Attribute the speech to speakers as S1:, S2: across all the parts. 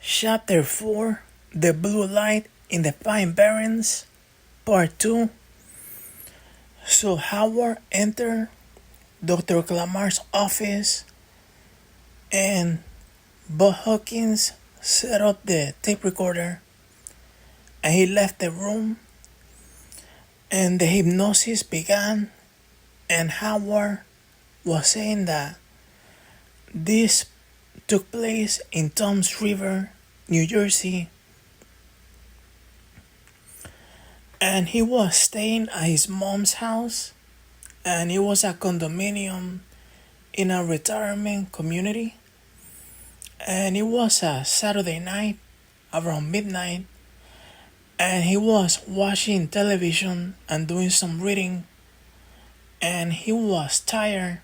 S1: Chapter 4 The Blue Light in the Pine Barrens, Part 2. So Howard entered Dr. Clamar's office and Budd Hopkins set up the tape recorder and he left the room and the hypnosis began, and Howard was saying that this took place in Toms River, New Jersey, and he was staying at his mom's house, and it was a condominium in a retirement community, and it was a Saturday night around midnight, and he was watching television and doing some reading, and he was tired,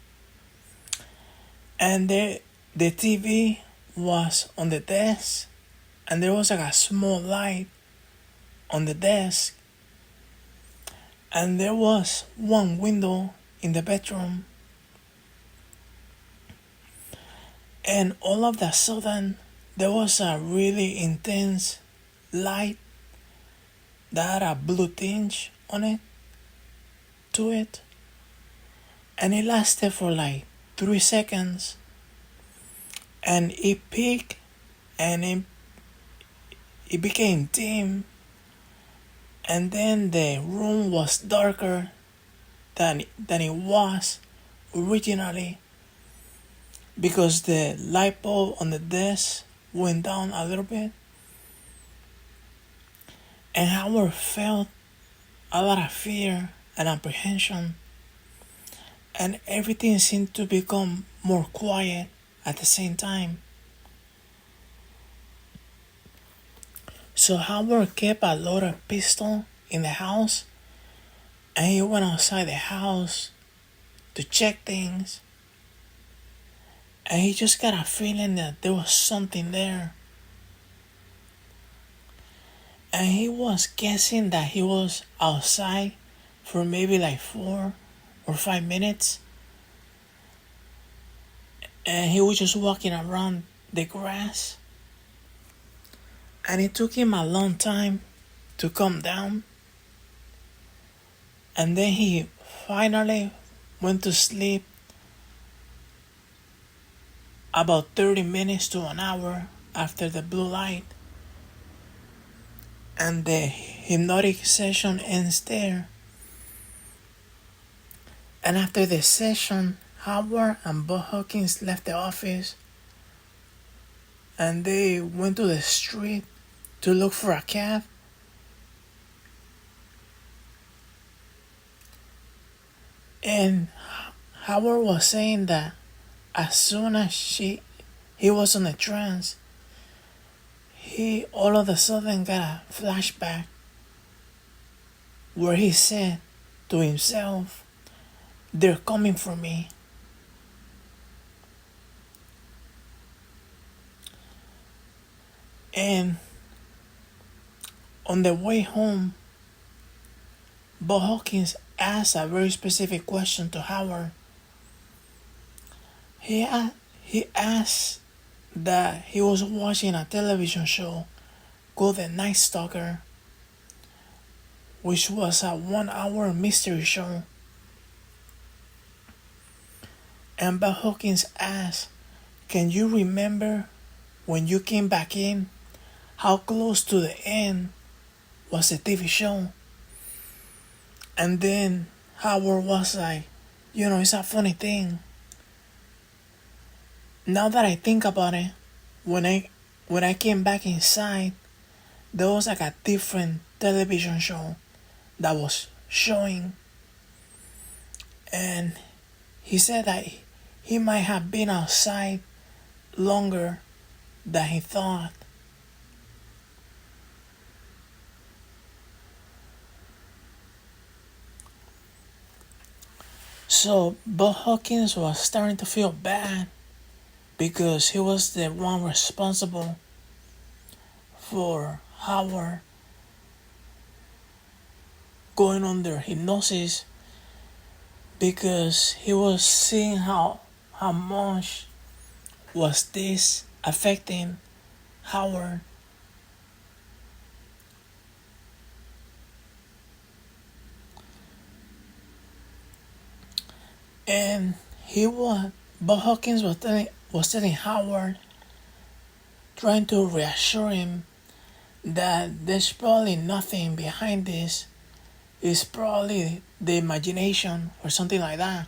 S1: and the TV was on the desk, and there was like a small light on the desk, and there was one window in the bedroom, and all of a sudden there was a really intense light that had a blue tinge on it, to it, and it lasted for like 3 seconds, and it peaked, and it became dim, and then the room was darker than it was originally, because the light bulb on the desk went down a little bit, and Howard felt a lot of fear and apprehension, and everything seemed to become more quiet at the same time. So Howard kept a loaded pistol in the house, and he went outside the house to check things, and he just got a feeling that there was something there. And he was guessing that he was outside for maybe like 4 or 5 minutes, and he was just walking around the grass, and it took him a long time to calm down, and then he finally went to sleep about 30 minutes to an hour after the blue light, and the hypnotic session ends there. And after the session, Howard and Budd Hopkins left the office, and they went to the street to look for a cab. And Howard was saying that as soon as he was on a trance, he all of a sudden got a flashback where he said to himself, "They're coming for me." And on the way home, Budd Hopkins asked a very specific question to Howard. He asked that he was watching a television show called The Night Stalker, which was a 1-hour mystery show. And Budd Hopkins asked, "Can you remember when you came back in, how close to the end was the TV show?" And then Howard was like, it's a funny thing. Now that I think about it, when I came back inside, there was like a different television show that was showing, and he said that he might have been outside longer than he thought. So Budd Hopkins was starting to feel bad because he was the one responsible for Howard going under hypnosis, because he was seeing how much was this affecting Howard. And Budd Hopkins was telling Howard, trying to reassure him that there's probably nothing behind this. It's probably the imagination or something like that.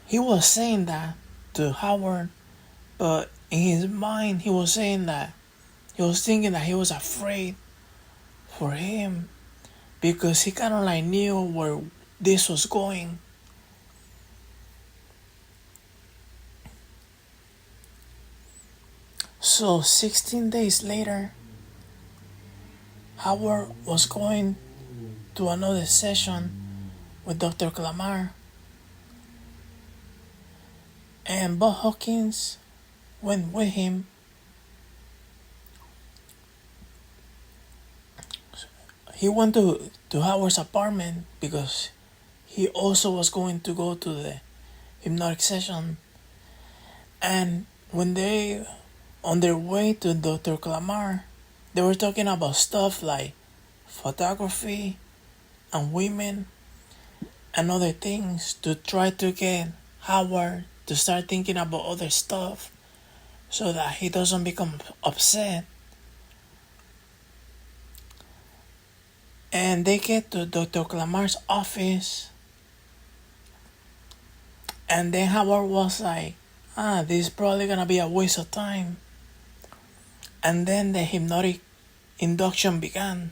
S1: He was saying that to Howard, but in his mind, he was saying that he was thinking that he was afraid for him because he kind of like knew where this was going. So 16 days later, Howard was going to another session with Dr. Clamar, and Budd Hopkins went with him. He went to Howard's apartment because he also was going to go to the hypnotic session. And when they on their way to Dr. Clamar, they were talking about stuff like photography and women and other things to try to get Howard to start thinking about other stuff so that he doesn't become upset. And they get to Dr. Clamar's office, and then Howard was like, this is probably gonna be a waste of time. And then the hypnotic induction began.